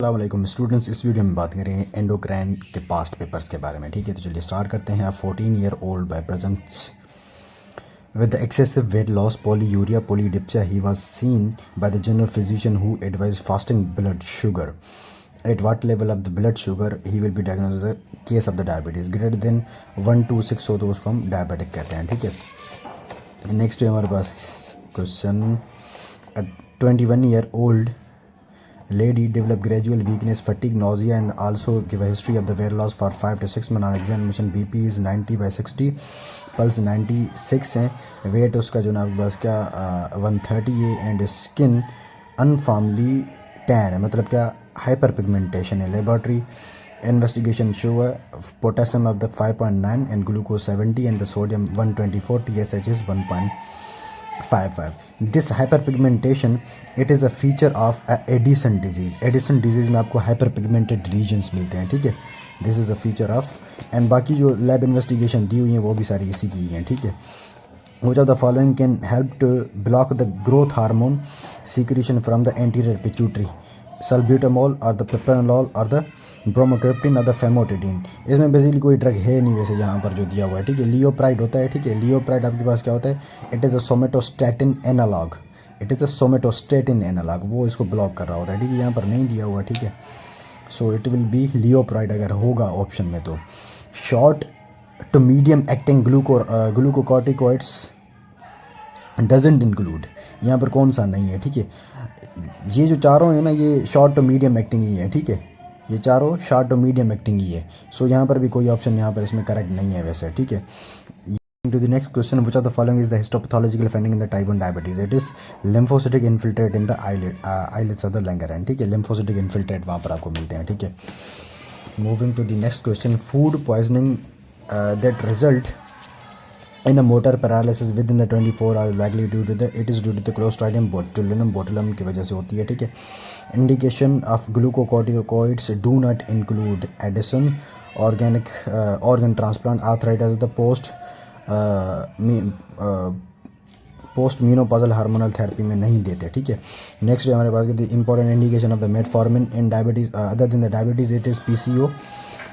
अस्सलाम वालेकुम स्टूडेंट्स। इस वीडियो में बात करेंगे एंडोक्राइन के पास्ट पेपर्स के बारे में। ठीक है, तो चलिए स्टार्ट करते हैं। 14 year old boy presents with the excessive weight loss, polyuria, polydipsia, he was seen by the general physician who advised fasting blood sugar. At what level of the blood sugar he will be diagnosed with the case of the diabetes greater than 126 हो तो उसको हम diabetic कहते हैं। ठीक है, next है हमारे पास question. 21 year old lady developed gradual weakness, fatigue, nausea, and also give a history of the weight loss for 5 to 6 months on examination. BP is 90/60, pulse 96 है, वेट उसका जो ना बस क्या 130 है, एंड स्किन अनफॉर्मली टैन है, मतलब क्या हाइपर पिगमेंटेशन है। लेबॉर्ट्री इन्वेस्टिगेशन शो है potassium of the 5.9 and glucose 70 and the sodium 124, TSH is 1.55. This hyper pigmentation it is a feature of Edison disease. Edison disease में आपको हाइपर पिगमेंटेड रीजन्स मिलते हैं। ठीक है, this is a feature of, and बाकी जो lab investigation दी हुई हैं वो भी सारी इसी की हैं। ठीक है, which of the following can help to block the growth hormone secretion from the anterior pituitary? Salbutamol or the propranolol or the bromocriptine or the famotidine? इसमें बेसिकली कोई ड्रग है नहीं वैसे यहाँ पर जो दिया हुआ है। ठीक है, लियोप्राइड होता है। ठीक है, लियोप्राइड आपके पास क्या होता है? It is a somatostatin analogue. It is a somatostatin analogue, वो इसको ब्लॉक कर रहा होता है। ठीक है, यहाँ पर नहीं दिया हुआ। ठीक है, so it will be leuprolide अगर होगा ऑप्शन में तो। Short to medium acting glucocorticoids doesn't include, यहाँ पर कौन सा नहीं है? ठीक है, ये जो चारों है ना ये शॉर्ट टू मीडियम एक्टिंग ही है। ठीक है, ये चारों शॉर्ट टू मीडियम एक्टिंग ही है। सो यहाँ पर भी कोई ऑप्शन यहाँ पर इसमें करेक्ट नहीं है वैसे। ठीक है, to the next question, which of the following is the histopathological finding in the type 1 diabetes? It is lymphocytic infiltrate in the islets of the Langerhans. ठीक है, lymphocytic infiltrate वहाँ पर आपको मिलते हैं। ठीक है, moving to the next question, food poisoning that result in a motor paralysis within the 24 hours likely due to the Clostridium botulinum की वजह से होती है। ठीक है, indication of glucocorticoids do not include Addison, organ transplant, arthritis, the post menopausal hormonal therapy में नहीं देते। ठीक है, नेक्स्ट है हमारे पास important indication of the metformin in diabetes other than the diabetes it is PCO।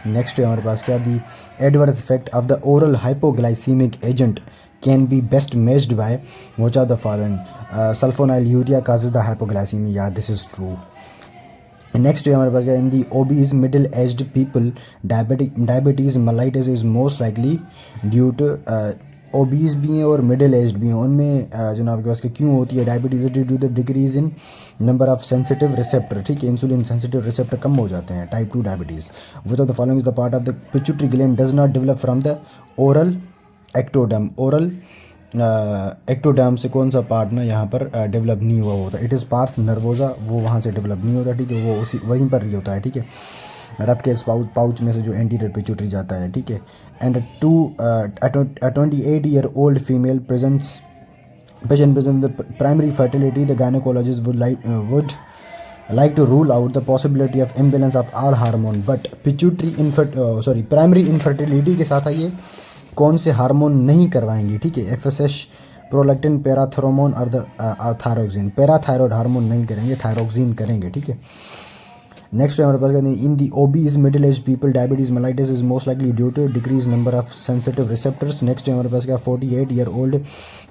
Next है हमारे पास क्या, the adverse effect of the oral hypoglycaemic agent can be best measured by which of the following? Sulfonylurea causes the hypoglycaemia, this is true. Next है हमारे पास क्या, in the obese middle aged people diabetes mellitus is most likely due to, obese भी हैं और middle aged भी हैं, उनमें जो ना आपके पास क्यों होती है diabetes? Due to the decrease in number of sensitive receptor. ठीक है, इंसुलिन सेंसिटिव रिसेप्टर कम हो जाते हैं, type 2 diabetes. Which of the following is the part of the pituitary gland does not develop from the oral ectoderm? Oral ectoderm से कौन सा part ना यहाँ पर डेवलप नहीं हुआ होता? इट इज़ पार्स नर्वोजा, वो वहाँ से डेवलप नहीं होता। ठीक है, वो उसी वहीं पर ही होता है। ठीक है, रथ के पाउच में से जो एंटीरियर पिट्यूटरी जाता है। ठीक है, and 28 year old female patient presents the primary fertility, the gynecologist would like to rule out the possibility of imbalance of all hormone, but primary infertility के साथ आइए कौन से हार्मोन नहीं करवाएंगे? ठीक है, FSH, प्रोलैक्टिन, पैराथोरोमोन और थायरोक्सिन। पैराथायरॉयड हार्मोन नहीं करेंगे, थायरोक्सिन करेंगे। ठीक है, नेक्स्ट हमारे पास कहते हैं in the obese middle age people diabetes mellitus is most likely due to decrease number of sensitive receptors. Next हमारे पास क्या, 48 year old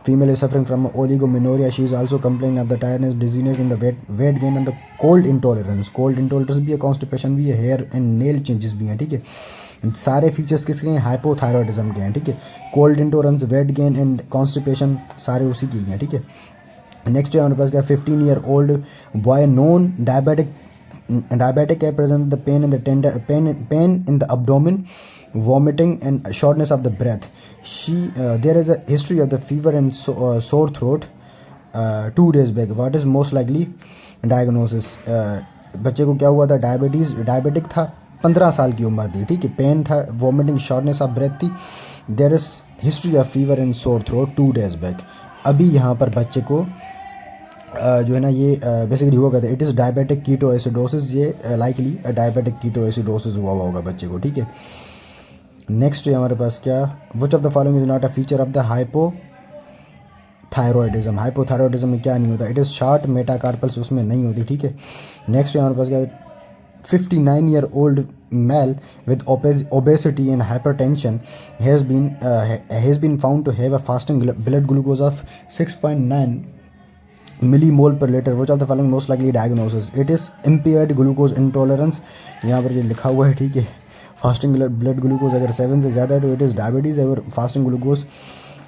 female is suffering from oligomenoria, she is also complaining of the tiredness, dizziness in the weight gain and the cold intolerance भी है, constipation भी है, hair and nail changes भी हैं। ठीक है, सारे फीचर्स किसके हैं? हाइपोथायरॉयडिज्म के हैं। ठीक है, cold intolerance, weight gain and constipation सारे उसी की हैं। ठीक है, नेक्स्ट है हमारे पास क्या, 15 year old boy non diabetic present the pain in the abdomen, vomiting and shortness of the breath. There is a history of the fever and sore throat 2 days back. What is most likely diagnosis? बच्चे को क्या हुआ था? Diabetic था, 15 साल की उम्र थी। ठीक है, पेन था, वॉमिटिंग, शॉर्टनेस ऑफ ब्रेथ थी। There is history of fever and sore throat 2 days back। अभी यहाँ पर बच्चे को जो है ना ये बेसिकली हुआ कहते हैं इट इज़ डायबिटिक कीटोएसिडोसिस, ये लाइकली डायबिटिक कीटोएसिडोसिस हुआ होगा बच्चे को। ठीक है, नेक्स्ट है हमारे पास क्या, विच of the following is not a feature of the hypothyroidism? Hypothyroidism में क्या नहीं होता? इट इज़ शॉर्ट मेटाकार्पल्स, उसमें नहीं होती। ठीक है, नेक्स्ट है हमारे पास क्या, 59-year-old male with obesity and hypertension has been found to have a fasting blood glucose of 6.9 millimole per liter. Which of the following most likely diagnosis? It is impaired glucose intolerance. यहाँ पर ये लिखा हुआ है, ठीक है. Fasting blood glucose अगर 7 से ज़्यादा है तो इट इज़ डायबिटीज़. अगर फास्टिंग ग्लूकोज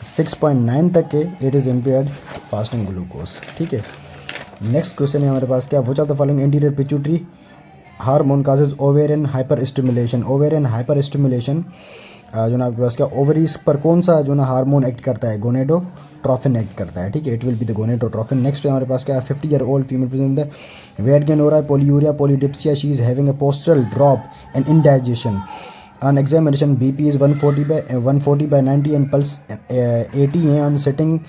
6.9 तक के it is impaired fasting glucose, ठीक है. नेक्स्ट क्वेश्चन है हमारे पास क्या. विच of the following anterior pituitary hormone causes ovarian hyper stimulation. Ovarian hyper stimulation जो ना आपके पास क्या ओवरीज पर कौन सा जो ना हार्मोन एक्ट करता है? गोनेडोट्रोफिन एक्ट करता है, ठीक है. It will be the gonadotrophin. Next है हमारे पास क्या 50-year-old फीमेल प्रेजेंट है, वेट गेन हो रहा है, polyuria, polydipsia, she is having a postural drop and indigestion. On examination BP is 140/90 and pulse 80 है ऑन सिटिंग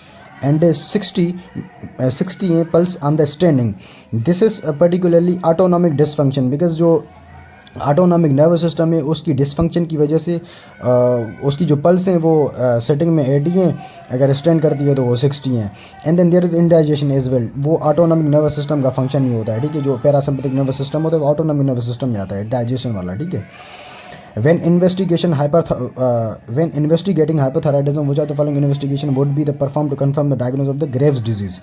and 60 है pulse on the standing. This is a particularly autonomic dysfunction because जो autonomic nervous system है उसकी dysfunction की वजह से उसकी जो पल्स हैं वो सेटिंग में 80 हैं, अगर स्टैंड करती है तो वो 60 हैं. And then there is indigestion as well. वो ऑटोनॉमिक नर्वस सिस्टम का फंक्शन नहीं होता है, ठीक है. जो पैरासिम्पैथिक नर्वस सिस्टम होता है वो ऑटोनॉमिक नर्वस सिस्टम में आता है, डाइजेशन वाला, ठीक है. When investigating hypothyroidism, which of the following investigation would be the performed to confirm the diagnosis of the Graves' disease?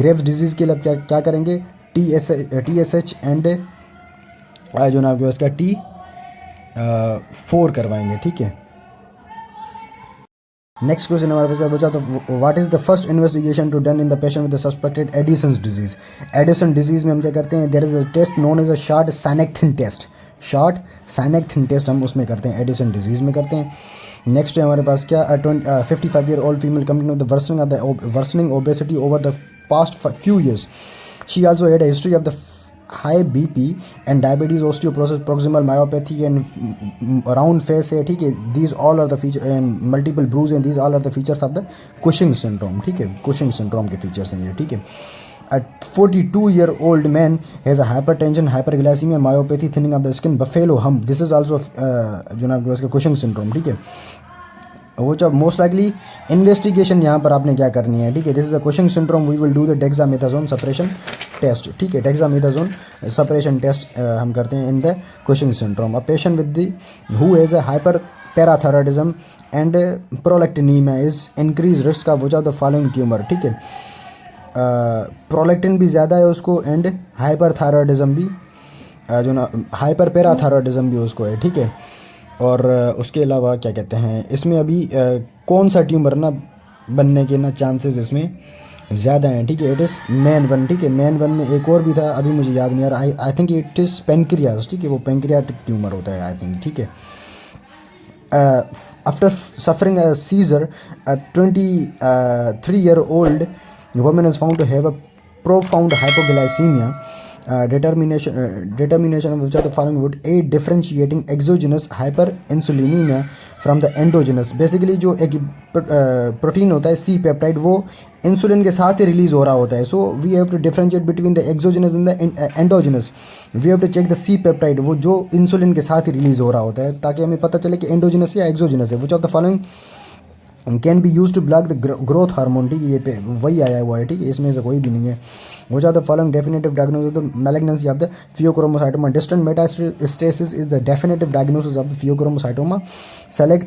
Graves' disease के लिए क्या करेंगे? TSH एंड जो ना आपके पास क्या T4 करवाएंगे, ठीक है. नेक्स्ट क्वेश्चन हमारे पास क्या बचा. तो what is the first investigation to done in the patient with the suspected Addison's disease. Addison disease में हम क्या करते हैं? There is a test known as a short synacthen test. Short synacthen test हम उसमें करते हैं, एडिसन डिजीज़ में करते हैं. नेक्स्ट है हमारे पास क्या 55-year-old female complain of the worsening obesity over the past few years. She also had a history of the high BP and diabetes, osteoporosis, proximal myopathy and round face है, ठीक है. These all are the feature and multiple bruise and these all are the features of the Cushing syndrome, ठीक है. Cushing syndrome के features हैं ये, ठीक है. A 42-year-old man has a hypertension, hyperglycemia, myopathy, thinning of the skin, buffalo hump. This is also जो ना आपके पास Cushing syndrome, ठीक है. वो जब मोस्ट लाइकली इन्वेस्टिगेशन यहाँ पर आपने क्या करनी है, ठीक है. This is a Cushing syndrome. We will do the dexamethasone suppression test, ठीक है. डेक्सामेथासोन सप्रेशन टेस्ट हम करते हैं in the Cushing syndrome. A patient with the who has a hyperparathyroidism and prolactinaemia is increase risk of which of the following tumour, ठीक है. Prolactin भी ज़्यादा है उसको एंड हाइपर थायरॉयडिज्म भी जो ना हाइपर पैराथायरॉयडिज्म भी उसको है, ठीक है. और उसके अलावा क्या कहते हैं इसमें अभी कौन सा ट्यूमर ना बनने के ना चांसेस इसमें ज़्यादा हैं, ठीक है. इट इज़ मेन वन, ठीक है. मेन वन में एक और भी था, अभी मुझे याद नहीं आ रहा. I think it is pancreas, ठीक है. वो पेनक्रियाटिक ट्यूमर होता है आई थिंक, ठीक है. After suffering a seizure, 23-year-old woman is found to have a profound hypoglycemia. Determination of which of the following would aid differentiating exogenous hyperinsulinemia from the endogenous. Basically जो एक protein होता है सी peptide वो insulin के साथ ही release हो रहा होता है. So we have to differentiate between the exogenous and the endogenous. We have to check the C peptide वो जो इंसुलिन के साथ ही रिलीज हो रहा होता है ताकि हमें पता चले कि एंडोजेनस या एक्सोजेनस है. Which of the following can be use to block the growth hormone, ठीक है. ये पे वही आया हुआ है, ठीक है. इसमें से कोई भी नहीं है. Which are the following definitive diagnosis of the malignancy of the pheochromocytoma? Distant metastasis is the definitive diagnosis of the pheochromocytoma. Select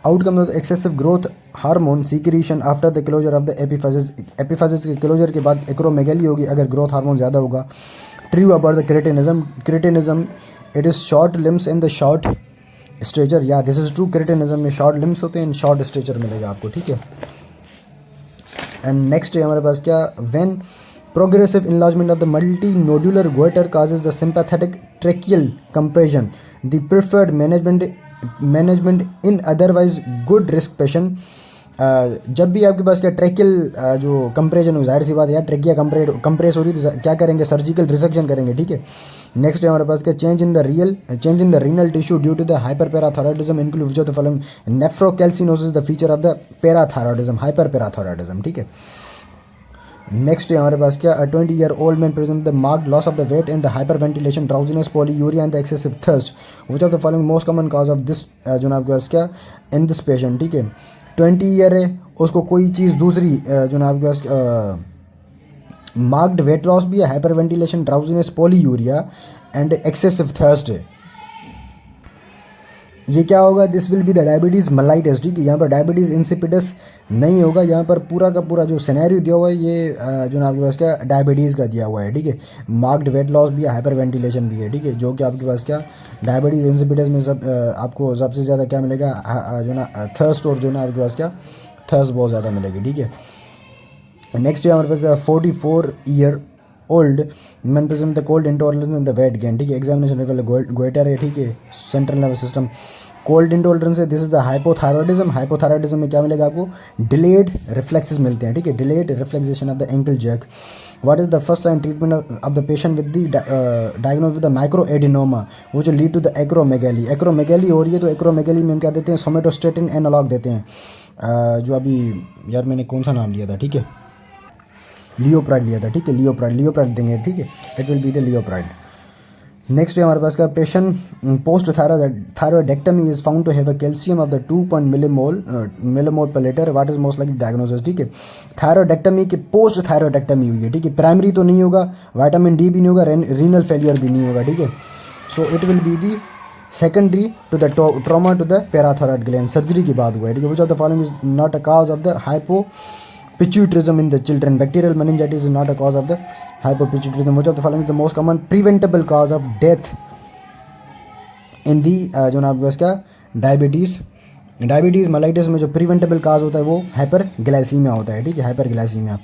outcome of the excessive growth hormone secretion after the closure of the epiphysis. epiphysis के closure के बाद acromegaly होगी अगर growth hormone ज़्यादा होगा. True about the cretinism, it is short limbs and the short stature. Yeah, this is true. cretinism में short limbs होते हैं, short stature मिलेगा आपको, ठीक है. एंड नेक्स्ट है हमारे पास क्या when progressive enlargement of the multi nodular goitre causes the sympathetic tracheal compression the preferred management in otherwise good risk patient. जब भी आपके पास क्या ट्रेकियल जो कंप्रेशन हो, जाहिर सी बात है यार ट्रेकिया कंप्रेस हो रही तो क्या करेंगे? सर्जिकल रिसेक्शन करेंगे, ठीक है. नेक्स्ट है हमारे पास क्या change in the renal tissue due to the hyperparathyroidism include which of the following nephrocalcinosis the feature of the parathyroidism, hyperparathyroidism, ठीक है. नेक्स्ट है हमारे पास क्या 20-year-old man present the marked loss of the weight and the hyperventilation, drowsiness, polyuria and the excessive thirst. Which of the following most common cause of this जो ना आपके पास क्या इन दिस पेशेंट, ठीक है. 20 year है उसको कोई चीज़ दूसरी जो ना आपके पास मार्क्ड वेट लॉस भी है, hyperventilation, drowsiness, polyuria and excessive thirst है। ये क्या होगा, this will be the diabetes mellitus, ठीक है। यहाँ पर डायबिटीज़ इंसिपिडस नहीं होगा, यहाँ पर पूरा का पूरा जो सिनेरियो दिया हुआ है ये जो ना आपके पास क्या डायबिटीज़ का दिया हुआ है, ठीक है। मार्क्ड वेट लॉस भी है, हाइपर वेंटिलेशन भी है, ठीक है, जो कि आपके पास क्या डायबिटीज़ इंसिपिडस में सब आपको सबसे ज़्यादा क्या मिलेगा, जो ना थर्स्ट, और जो ना आपके पास क्या थर्स्ट बहुत ज़्यादा मिलेगी, ठीक है। नेक्स्ट है हमारे पास 44 year old man present the cold intolerance in the weight gain, ठीक है। एग्जामिनेशन लेवल गोइटर है, ठीक है। Central nervous system cold intolerance है, this is the hypothyroidism. Hypothyroidism में क्या मिलेगा आपको, डिलेड रिफ्लेक्सेस मिलते हैं, ठीक है, delayed relaxation of the ankle jerk. What is the first line treatment of the patient with the diagnose with the microadenoma which lead to the acromegaly. Acromegaly हो रही है तो एक्रोमेगैली में हम क्या देते हैं, सोमेटोस्टेटिन एनालॉग देते हैं, जो अभी यार मैंने कौन सा नाम लिया था, ठीक है, लियोप्राइड लिया था, ठीक है, लियोप्राइड देंगे, ठीक है, it will be the leuprolide. Next है हमारे पास का patient post thyroidectomy is found to have a calcium of the 2 millimole per litre. What is most like diagnosis, ठीक है। थायरॉयडेक्टमी के पोस्ट थायरॉयडेक्टमी हुई है, ठीक है। प्राइमरी तो नहीं होगा, विटामिन डी भी नहीं होगा, रीनल फेलियर भी नहीं होगा, ठीक है। So it will be the secondary to the trauma to the parathyroid gland, surgery की बात हुआ है, ठीक है। Which of the following is not a cause of the hypopituitarism in the children. Bacterial meningitis is not a cause of the hypopituitarism. Which of the following is the most common preventable cause of death in the जो ना आपके पास क्या diabetes mellitus में जो preventable काज होता है वो हाइपरग्लाइसीमिया होता है, ठीक है, hyperglycaemia.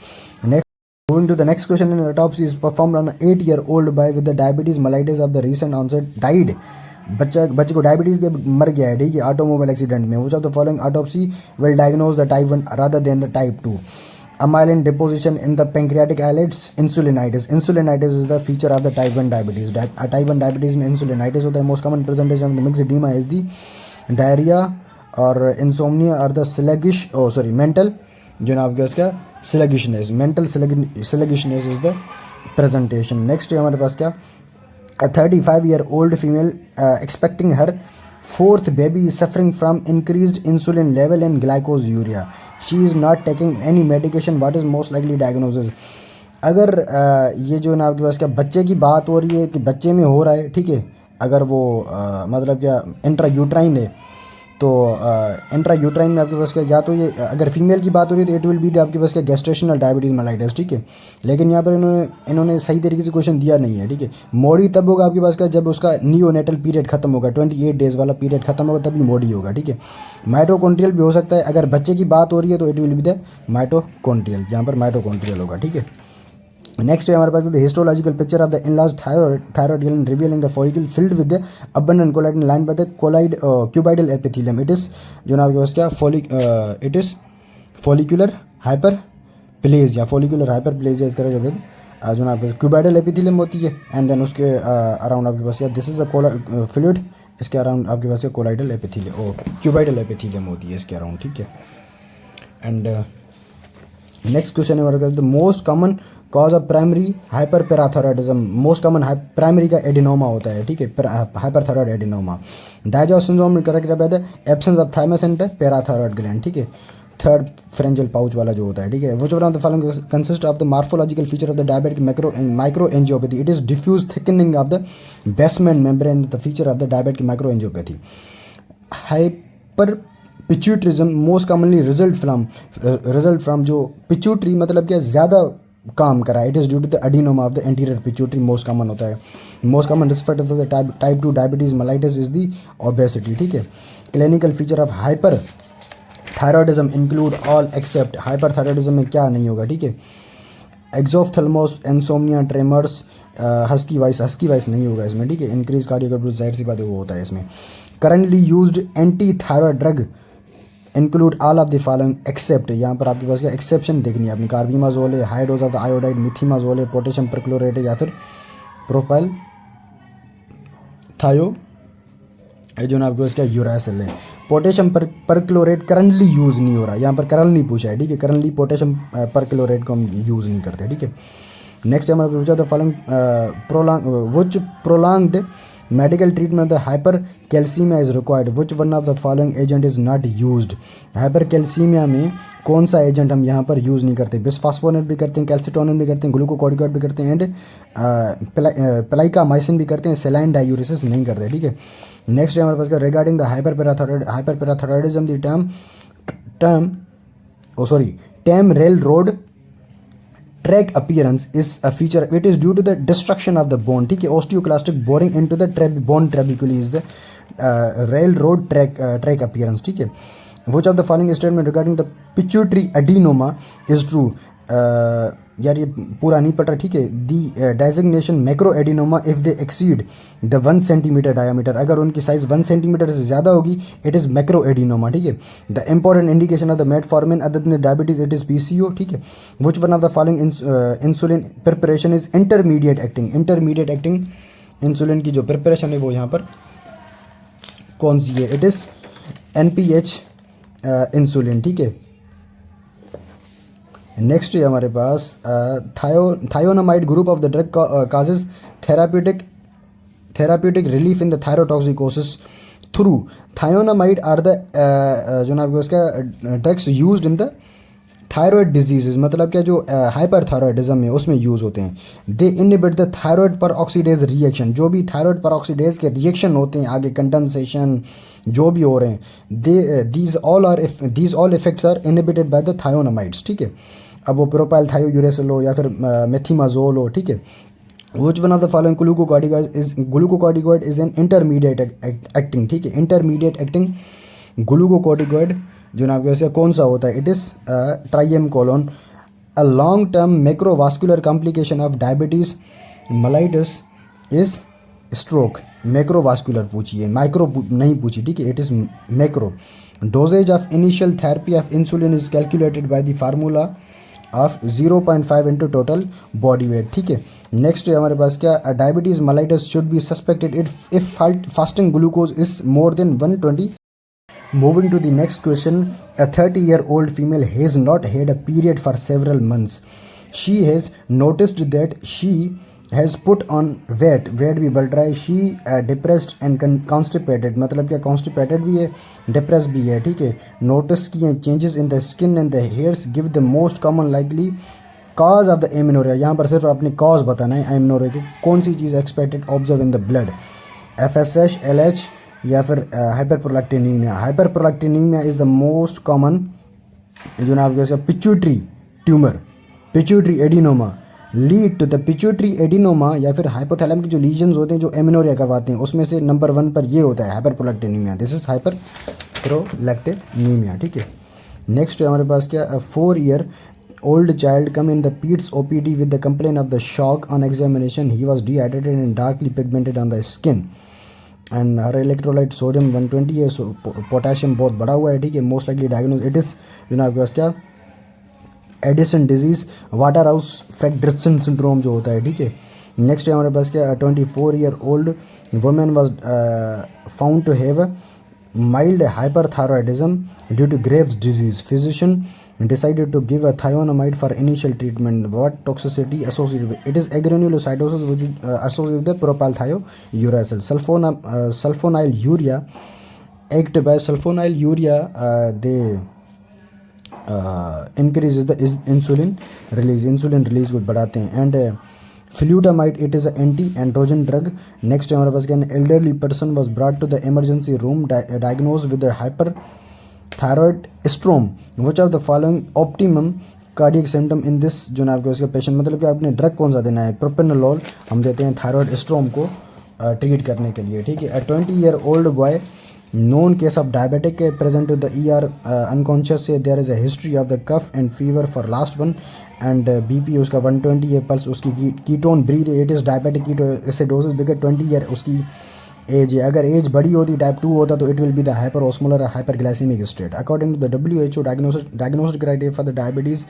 Next moving to the next question, in autopsy is performed on 8-year-old boy with the diabetes mellitus of the recent onset died. बच्चे को डायबिटीज़ के मर गया है, ठीक है, ऑटोमोबाइल एक्सीडेंट में। Which of the following autopsy will diagnose the type 1 rather than the type 2। Amylin deposition in the pancreatic islets, insulinitis. Insulinitis is the feature of the type 1 diabetes. Type 1 diabetes में insulinitis होता है। Most common presentation of the myxoedema is the diarrhoea और insomnia और the sluggish mental जो ना आपके इसका sluggishness, mental sluggishness is the presentation. Next है हमारे पास क्या, a 35-year-old female expecting her fourth baby is suffering from increased insulin level and glycosuria. She is not taking any medication. What is most likely diagnosis? अगर ये जो ना आपके पास क्या बच्चे की बात हो रही है कि बच्चे में हो रहा है, ठीक है, अगर वो मतलब क्या इंट्रा यूट्राइन है तो इंट्रा यूट्राइन में आपके पास क्या, या तो ये अगर फीमेल की बात हो रही है तो इट विल बी आपके पास क्या गेस्टेशनल डायबिटीज मेलाइटिस, ठीक है। लेकिन यहाँ पर इन्होंने सही तरीके से क्वेश्चन दिया नहीं है, ठीक है। मोडी तब होगा आपके पास क्या जब उसका नियोनेटल पीरियड खत्म होगा, 28 डेज वाला पीरियड खत्म होगा तभी मोडी होगा, ठीक है। माइटोकॉन्ड्रियल भी हो सकता है, अगर बच्चे की बात हो रही है तो it will be the mitochondrial, यहाँ पर माइटोकॉन्ड्रियल होगा, ठीक है। नेक्स्ट है हमारे पास the histological picture of the enlarged thyroid gland revealing the follicle filled with the abundant colloid line by the cuboidal epithelium. It is जो ना आपके पास क्या it is follicular hyperplasia, follicular hyperplasia इसका विद जो ना आपके क्यूबाइडल एपिथेलियम होती है एंड देन उसके अराउंड आपके पास क्या दिस इज अ फ्लूइड, इसके अराउंड आपके पास कोलाइडल एपिथेलियम और क्यूबाइडल एपिथेलियम होती है इसके अराउंड, ठीक है। एंड नेक्स्ट क्वेश्चन है हमारे पास the most common cause of primary hyperparathyroidism. Most common primary का एडिनोमा होता है, ठीक है, hyperthyroid adenoma. DiGeorge syndrome corrected by the absence of thymus in the parathyroid gland, ठीक है, थर्ड फ्रेंजल पाउच वाला जो होता है, ठीक है। Which of the following consist of the morphological feature of the diabetic microangiopathy. It is diffuse thickening of the basement membrane, the feature of the diabetic microangiopathy. Hyperpituitarism most commonly result from जो pituitary मतलब क्या ज़्यादा काम करा है, it is due to the adenoma of the anterior pituitary, most common होता है। Most common risk factor of the type 2 diabetes mellitus is the obesity, ठीक है। Clinical feature of hyper thyroidism include all except, hyper thyroidism में क्या नहीं होगा, ठीक है, एक्सोफ्थेल्मोस, इंसोम्निया, ट्रेमर्स, हस्की वाइस नहीं होगा इसमें, ठीक है। इंक्रीज कार्डियोकार्डियो जाहिर सी बात है वो होता है इसमें। Currently used anti thyroid drug include all of the following except, यहाँ पर आपके पास क्या एक्सेप्शन देखनी है अपनी, कार्बिमाजोल है, high dose of the iodide, methimazole है, पोटेशियम परक्लोरेट है, या फिर प्रोपाइल थायो जो ना आपके पास क्या यूरासिल है। पोटेशियम परक्लोरेट करंटली यूज़ नहीं हो रहा, यहाँ पर करंट नहीं पूछा है, ठीक है, करंटली पोटेशियम परक्लोरेट को हम यूज़ नहीं करते, ठीक है। नेक्स्ट हमारा पूछा the following prolonged medical treatment the hyper calcaemia is required, which one of the following agent is not used. Hyper calcaemia में कौन सा एजेंट हम यहाँ पर यूज़ नहीं करते, बिस्फॉस्फोनेट भी करते हैं, कैल्सिटोनिन भी करते हैं, ग्लूकोकॉर्टिकॉइड भी करते हैं, एंड प्लाइकामाइसिन भी करते हैं, सेलाइन डायूरेसिस नहीं करते, ठीक है। नेक्स्ट है हमारे पास regarding the hyperparathyroidism the term railroad track appearance is a feature, it is due to the destruction of the bone, ठीक है। osteoclastic boring into the bone trabeculae is the railroad track appearance, ठीक है। which of the following statement regarding the pituitary adenoma is true, यार ये पूरा नहीं पढ़ रहा, ठीक है। The designation macroadenoma if they exceed the 1 centimetre diameter, अगर उनकी साइज 1 सेंटीमीटर से ज़्यादा होगी इट इज़ मैक्रो एडिनोमा, ठीक है। The important indication of the metformin other than diabetes it is PCO, ठीक है। विच one of the following insulin preparation is intermediate acting insulin की जो प्रिपरेशन है वो यहाँ पर कौन सी है, इट इज़ NPH इंसुलिन, ठीक है। नेक्स्ट है हमारे पास thionamide group of the drug causes therapeutic relief in the thyrotoxicosis through. Thionamide are the जो ना उसका drugs used in the thyroid diseases, मतलब क्या जो हाइपर थायरॉयडिज्म है उसमें यूज़ होते हैं। दे इनहिबिट द थायरॉयड पर ऑक्सीडेज रिएक्शन, जो भी थायरॉयड पर ऑक्सीडेज के रिएक्शन होते हैं आगे कंडेंसेशन जो भी हो रहे हैं, these all effects are inhibited by the thionamides, ठीक है। अब वो प्रोपाइल थायोयूरेसिल हो या फिर मेथिमाजोल हो, ठीक है। विच one of the following glucocorticoid is an intermediate acting, ठीक है। इंटरमीडिएट एक्टिंग ग्लूकोकॉर्टिकॉइड जो ना वैसे कौन सा होता है, it is triamcinolone. A long term macrovascular complication of diabetes mellitus is stroke. Macrovascular पूछिए, माइक्रो नहीं पूछी, ठीक है। It is macro. Dosages of initial therapy of insulin is calculated by the formula of 0.5 into total body weight, ठीक है। Next है हमारे पास क्या, diabetes mellitus should be suspected if fasting glucose is more than 120। Moving to the next question, a 30-year-old female has not had a period for several months. She has noticed that she has put on weight भी बढ़ रहा है। She depressed and constipated, मतलब क्या constipated भी है depressed भी है, ठीक है। Notice किए changes in the skin and the hairs give the most common likely cause of the amenorrhea, यहाँ पर सिर्फ अपनी cause बताना है amenorrhea की, कौन सी चीज़ expected observe in the blood, FSH, LH या फिर hyperprolactinaemia. Hyperprolactinaemia is the most common जो ना आपके pituitary tumour, pituitary adenoma lead to the pituitary adenoma या फिर हाइपोथैलेमस के जो लीजन्स होते हैं जो एमेनोरिया करवाते हैं उसमें से नंबर 1 पर ये होता है हाइपरप्रोलैक्टिनीमिया। दिस इज हाइपरप्रोलैक्टिनीमिया, ठीक है। नेक्स्ट है हमारे पास क्या, 4 year old child come in the PEDS OPD with the complaint of the shock on examination. He was dehydrated and darkly pigmented on the skin. And her electrolyte sodium 120 है, potassium बहुत बढ़ा हुआ है, ठीक है। Most likely diagnose it is जो ना आपके पास क्या, Edison disease, water house Frederiksen syndrome जो होता है, ठीक है। नेक्स्ट है हमारे पास क्या, 24-year-old women was found to have mild hyperthyroidism due to Graves disease. Physician decided to give a thionamide for initial treatment. What toxicity associated with it is agranulocytosis, which is associated with the propylthiouracil. Sulfonylurea act by sulfonylurea they increases the insulin release को बढ़ाते हैं। And flutamide it is anti androgen drug. Next है हमारे पास क्या, elderly person was brought to the emergency room diagnose with hyper thyroid storm. Which of the following optimum cardiac symptom in this जो ना आपके उसका पेशेंट, मतलब कि आपने ड्रग कौन सा देना है, प्रोपेनोलॉल हम देते हैं थायरॉयड स्ट्रोम को ट्रीट करने के लिए, ठीक है। A 20-year-old boy known case of diabetic present to the ER unconscious से there is a history of the cough and fever for last 1 and BP उसका 120 है, पल्स उसकी ketone breath it is diabetic keto acidosis bigger 20 year उसकी age है। अगर age बड़ी होती type 2 होता तो it will be the hyperosmolar hyperglycaemic state. According to the WHO diagnostic criteria for the diabetes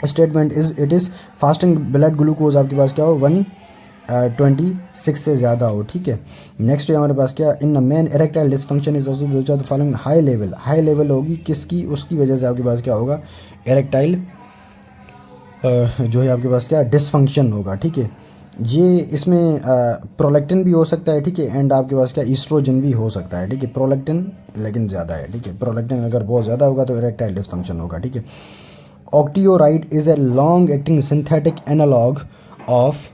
statement is it is fasting blood glucose आपके पास क्या हो 126 से ज़्यादा हो, ठीक है। नेक्स्ट है हमारे पास क्या, in man erectile dysfunction is also the following high level होगी किसकी, उसकी वजह से आपके पास क्या होगा, इरेक्टाइल जो है आपके पास क्या डिसफंक्शन होगा, ठीक है। ये इसमें प्रोलैक्टिन भी हो सकता है, ठीक है, एंड आपके पास क्या ईस्ट्रोजन भी हो सकता है, ठीक है। प्रोलैक्टिन लेकिन ज़्यादा है, ठीक है। प्रोलैक्टिन अगर बहुत ज़्यादा होगा तो इरेक्टाइल डिसफंक्शन होगा, ठीक है। Octreotide is a long acting synthetic analogue of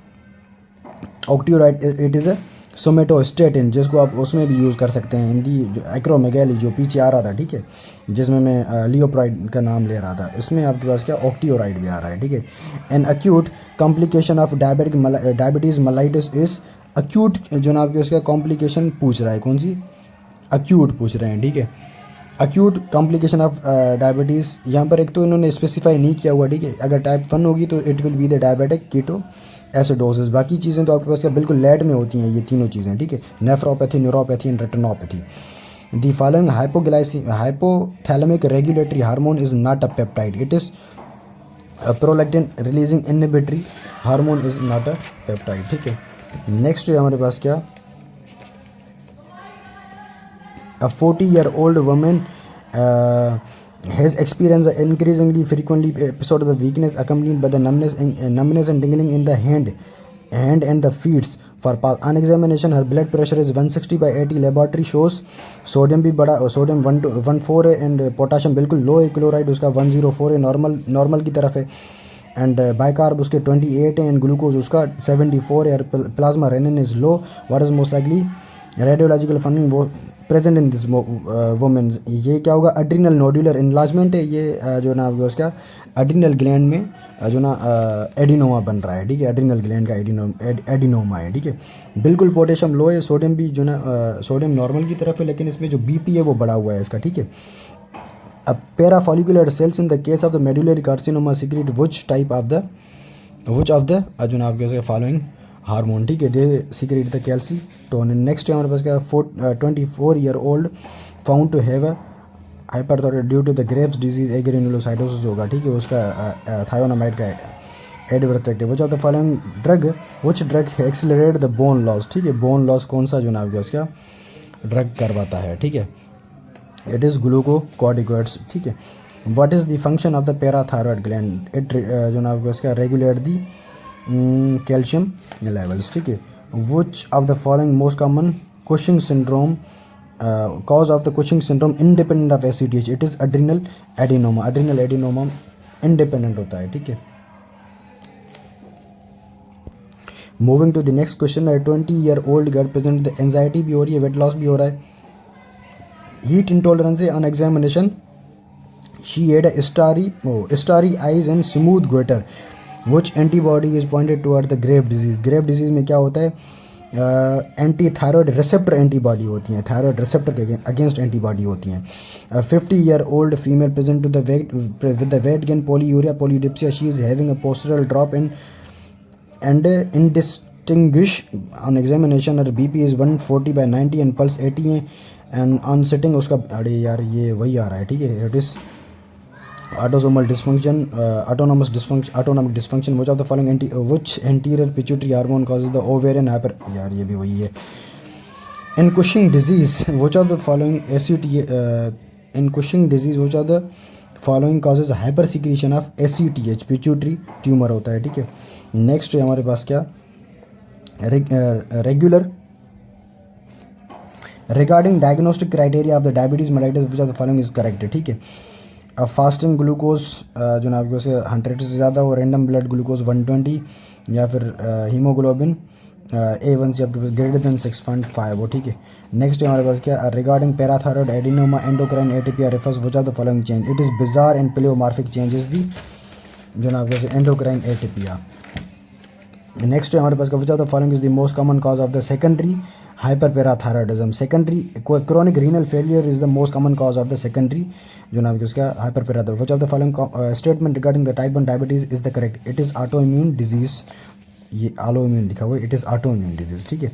octreotide, it is a somatostatin, जिसको आप उसमें भी यूज़ कर सकते हैं हिंदी जो एक्रोमेगैली जो पीछे आ रहा था, ठीक है, जिसमें मैं लियोप्राइड का नाम ले रहा था, इसमें आपके पास क्या ऑक्टियोराइड भी आ रहा है, ठीक है। An acute complication of diabetes mellitus is acute, जो ना आपके उसका कॉम्प्लिकेशन पूछ रहा है, कौन सी अक्यूट पूछ रहे हैं, ठीक है। अक्यूट कॉम्प्लिकेशन ऑफ डायबिटीज़, यहाँ पर एक तो इन्होंने स्पेसिफाई नहीं किया हुआ, ठीक है। अगर टाइप 1 होगी तो it will be the diabetic keto acidosis, बाकी चीज़ें तो आपके पास क्या बिल्कुल लेट में होती हैं, ये तीनों चीज़ें, ठीक है। Nephropathy, neuropathy and retinopathy. The following hypothalamic regulatory hormone is not a peptide, it is prolactin releasing inhibitory hormone is not a peptide, ठीक है। नेक्स्ट है हमारे पास क्या, a 40-year-old woman has experienced an increasingly frequently episode of the weakness accompanied by the numbness and tingling in the hand and the feet. For on examination, her blood pressure is 160/80. Laboratory shows sodium भी बड़ा, sodium 114 है and potassium बिल्कुल लो है, chloride उसका 104 है, normal की तरफ है, एंड बाइकार्ब उसके 28 है एंड ग्लूकोज उसका 74 है, plasma renin is low. What is most likely radiological finding वो प्रेजेंट इन दिस वुमेन्स, ये क्या होगा, एड्रिनल नोडुलर इन्लार्जमेंट है, ये जो ना उसका एड्रिनल ग्लैंड में जो ना एडिनोमा बन रहा है, ठीक है। एड्रिनल ग्लैंड का एडिनोमा है, ठीक है। बिल्कुल पोटेशियम लो है, सोडियम भी जो ना सोडियम नॉर्मल की तरफ है, लेकिन इसमें जो बीपी है वो बढ़ा हुआ है इसका, ठीक है। अब parafollicular cells in the case of the medullary carcinoma secrete which of the जो ना आपके फॉलोइंग हार्मोन, ठीक है, they secrete the calcitonin. Next है हमारे पास क्या, 24-year-old found to have a hyperthyroid due to the Graves disease agranulocytosis होगा, ठीक है, उसका थायोनामाइड का एडवर्स इफेक्ट है। Which of the following which drug accelerate the bone loss, ठीक है। बोन लॉस कौन सा जो ना उसका ड्रग करवाता है, ठीक है, इट इज़ ग्लूकोकॉर्टिकॉइड्स, ठीक है। What is the function of the parathyroid gland, it जो ना उसका रेगुलेट दी कैल्शियम लेवल्स, ठीक है। Which of the following most common Cushing syndrome cause of the Cushing syndrome independent of ACTH, it is adrenal adenoma independent होता है, ठीक है। Moving to the next question है, 20-year-old girl present the anxiety भी हो रही है, wait loss भी हो रहा है, हीट इंटॉलरेंस है। On examination she had a starry eyes and smooth goitre, which antibody is pointed toward the Grave disease. Grave disease में क्या होता है, एंटी थायरॉयड रिसेप्टर एंटीबॉडी होती हैं, थायरॉयड रिसेप्टर के अगेंस्ट एंटीबॉडी होती हैं। 50-year-old female present to the weight with the weight gain polyuria polydipsia, she is having a postural drop and indistinguished on examination her BP is 140/90 and pulse 80 है, and on sitting उसका, अरे यार ये वही आ रहा है, ठीक है, it is autosomal dysfunction, autonomic dysfunction, which of the following which anterior pituitary hormone causes the ovarian hyper, यार ये भी वही है। in Cushing disease which of the following in Cushing disease which of the following causes hyper secretion of ACTH, pituitary tumor होता है, ठीक है। Next है हमारे पास क्या, regular regarding diagnostic criteria of the diabetes mellitus which of the following is correct है, ठीक है। अब फास्टिंग ग्लूकोज जो ना आपके 100 से ज़्यादा हो, रैंडम ब्लड ग्लूकोज 120, या फिर हीमोग्लोबिन A1C आपके पास ग्रेटर देन 6.5 हो, ठीक है। नेक्स्ट है हमारे पास क्या, regarding parathyroid adenoma endocrine atypia refers which of the following change, it is bizarre and pleomorphic changes the जो ना आपके एंडोक्राइन एटीपिया। नेक्स्ट है हमारे पास which of the following is the most common cause of the secondary hyperparathyroidism. Secondary chronic renal failure is the most common cause of the secondary जो ना उसका hyperparathyroid. Which of the following statement regarding the type 1 diabetes is the correct, it is auto immune disease, ये alloy immune लिखा हुआ है, it is auto immune disease, ठीक है।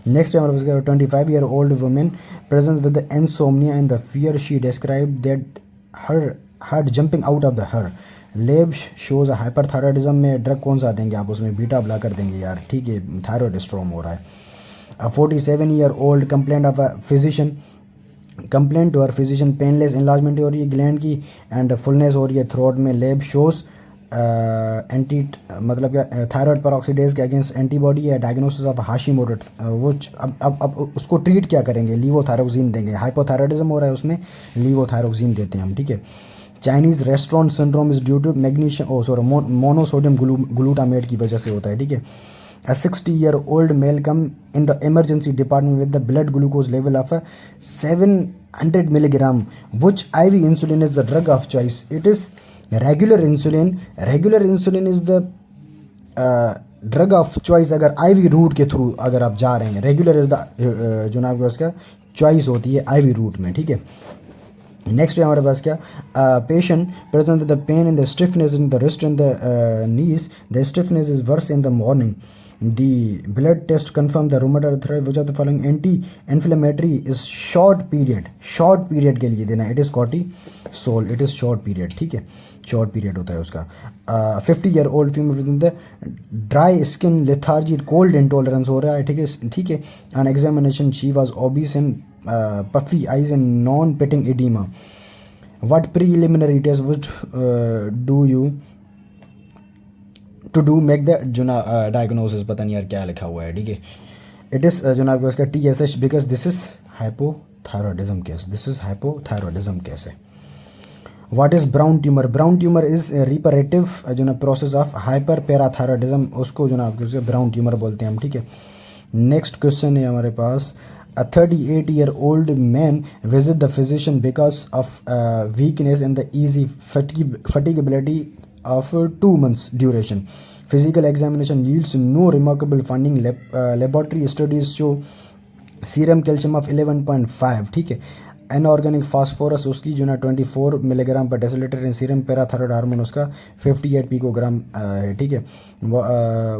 Next है हमारे पास 25-year-old women presence with the insomnia and the fear, she describe that her heart jumping out of the her lab shows hyperthyroidism में drug कौन सा देंगे आप, उसमें बीटा ब्लॉकर देंगे यार, ठीक है, थायरॉयड स्ट्रोम हो रहा है। 47-year-old complaint of a physician, painless enlargement हो रही है ग्लैंड की एंड फुलनेस हो रही है थ्रोट में, लेब शोज एंटी मतलब क्या थायराइड पेरोक्सीडेज के अगेंस्ट एंटीबॉडी है, डायग्नोसिस ऑफ हाशिमोटो वो अब उसको ट्रीट क्या करेंगे, लीवोथायरोक्सिन देंगे, हाइपोथायराइडिज्म हो रहा है उसमें लीवोथायरोक्सिन देते हैं हम, ठीक है। Chinese restaurant syndrome is due to magnesium monosodium glutamate की वजह से होता है, ठीक है। A 60-year-old male come in the emergency department with the blood glucose level of 700 milligram. Which IV insulin is the drug of choice? It is regular insulin. Regular insulin is the drug of choice अगर IV route के through अगर आप जा रहे हैं। Regular is the जो ना आपके पास का चॉइस होती है आईवी रूट में, ठीक है। नेक्स्ट है हमारे पास क्या, patient present the pain in the stiffness in the wrist in the knees, the stiffness is worse in the morning, the blood test confirm the rheumatoid arthritis which are the following anti inflammatory is short period के लिए देना, it is cortisol, it is short period, ठीक है, short period होता है उसका। 50-year-old female present the dry skin lethargy, cold intolerance हो रहा है, ठीक है। On examination she was obese and puffy eyes and non-pitting edema. What preliminary test would do you to do make the जो ना diagnosis, पता नहीं यार क्या लिखा हुआ है, ठीक है। It is जो ना आपको इसका TSH because this is hypothyroidism case, this is hypothyroidism case है। What is brown tumor? Brown tumor is a reparative जो ना process of hyperparathyroidism, उसको जो ना आपको brown tumor बोलते हैं हम, ठीक है। नेक्स्ट क्वेश्चन है हमारे पास, A 38-year-old man visit the physician because of weakness and the easy fatigability of 2 months duration. Physical examination yields no remarkable finding. Laboratory studies show serum calcium of 11.5, ठीक है। Unorganic phosphorus उसकी जो ना 24 milligram per decilitre in serum, parathyroid hormone उसका 58 picogram है, ठीक है।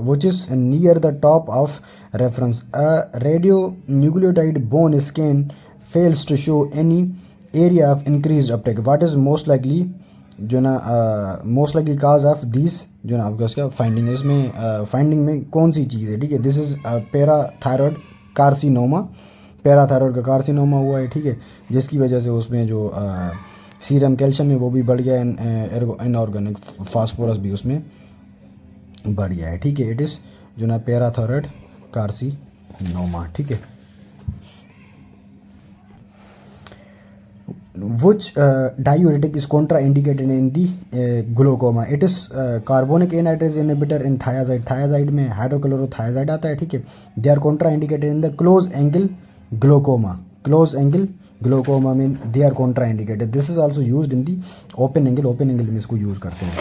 Which is near the top of reference. Radio nucleotide bone scan fails to show any area of increase uptake. What is most likely जो ना most likely cause of this जो ना आपका उसका फाइंडिंग, इसमें फाइंडिंग में कौन सी चीज़ है, ठीक है। This is parathyroid carcinoma, parathyroid का कार्सिनोमा हुआ है, ठीक है, जिसकी वजह से उसमें जो सीरम कैल्शियम है वो भी बढ़ गया है, इनऑर्गेनिक फास्फोरस भी उसमें बढ़ गया है, ठीक है। इट इज़ जो ना पैराथायरॉयड कार्सिनोमा, ठीक है। Which diuretic is contraindicated in the glaucoma? It is carbonic anhydrase inhibitor in thiazide. Thiazide में हाइड्रोक्लोरोथायाजाइड आता है, ठीक है। They are contraindicated in the close angle glaucoma. Close angle glaucoma में they are contraindicated. This is also used in the open angle. Open angle में इसको use करते हैं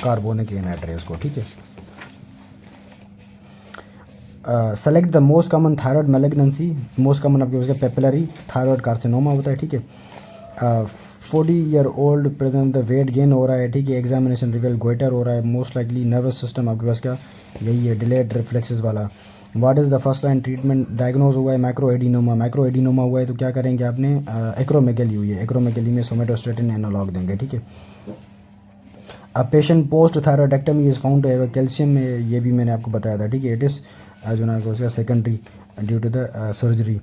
कार्बोनिक एनहाइड्रेस को, ठीक है। Select the most common thyroid malignancy. Most common आपके उसका पेपिलरी थायराइड कार्सिनोमा होता है, ठीक है। 40-year-old present the weight gain हो रहा है, ठीक है। एग्जामिनेशन रिवेल गोइटर हो रहा है, मोस्ट लाइकली नर्वस सिस्टम आपके पास क्या यही है, डिलेड रिफ्लेक्सेस वाला। What is the first line treatment? Diagnose हुआ है माइक्रोएडिनोमा हुआ है तो क्या करेंगे आपने, एक्रोमेगेली हुई है, एक्रोमेगेली में सोमेटोस्टेटिन एनालॉग देंगे, ठीक है। A patient post thyroidectomy is found है कैल्शियम में, ये भी मैंने आपको बताया था, ठीक है। इट इज़ जो ना उसका secondary due to the surgery.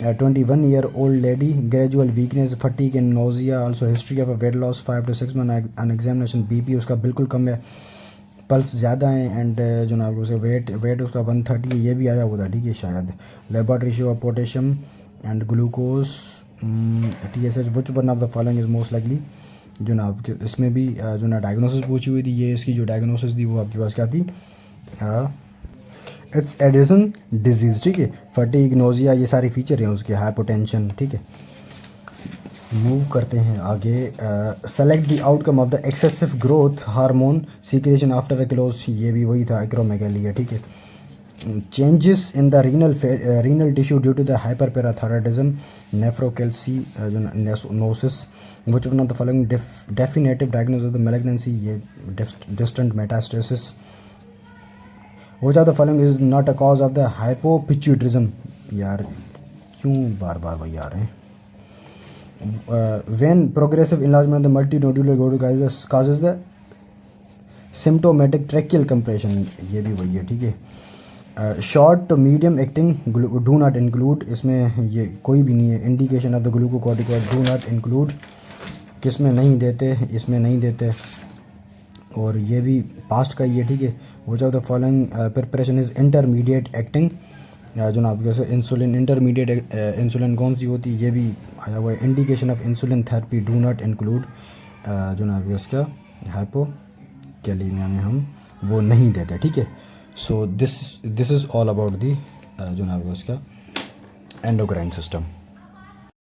21-year-old lady, gradual weakness, fatigue and nausea, also history of a weight loss 5 to 6 month on examination. BP उसका बिल्कुल कम है, पल्स ज़्यादा है एंड जो ना उसका वेट उसका 130 है, ये भी आया हुआ था, ठीक है शायद। Laboratory show off potassium and glucose TSH। Which one of the following is most likely जो ना आपके इसमें भी जो ना डायग्नोसिस पूछी हुई थी, ये इसकी जो डायग्नोसिस थी वो आपके पास क्या थी, इट्स एडिसन डिजीज़, ठीक है। फटीग, नोजिया, ये सारे फीचर हैं उसके, हाइपोटेंशन, ठीक है। मूव करते हैं आगे। Select the outcome of the excessive growth hormone secretion after a close, ये भी वही था, एक्रोमेगेली है, ठीक है। Changes in the renal tissue due to the hyperparathyroidism, nephrocalcinosis. Which one of the following definitive diagnosis of the malignancy, ये distant metastasis. Which of the following is not a cause of the hypopituitarism? यार क्यों बार बार वही आ रहे हैं। When progressive enlargement of the multinodular gland causes the symptomatic tracheal compression, ये भी वही है, ठीक है। Short to medium acting do not include, इसमें ये कोई भी नहीं है। Indication of the glucocorticoid do not include, किस में नहीं देते, इसमें नहीं देते। और ये भी पास्ट का ही है, ठीक है। Which of the following preparation is intermediate acting, जनाब जैसे इंसुलिन, इंटरमीडिएट इंसुलिन कौन सी होती है, ये भी आया हुआ है। Indication of insulin therapy do not include, जनाब उसका हाइपोकैलेमिया में हम वो नहीं देते, ठीक है। So this is all about the जनाब उसका एंडोक्राइन सिस्टम।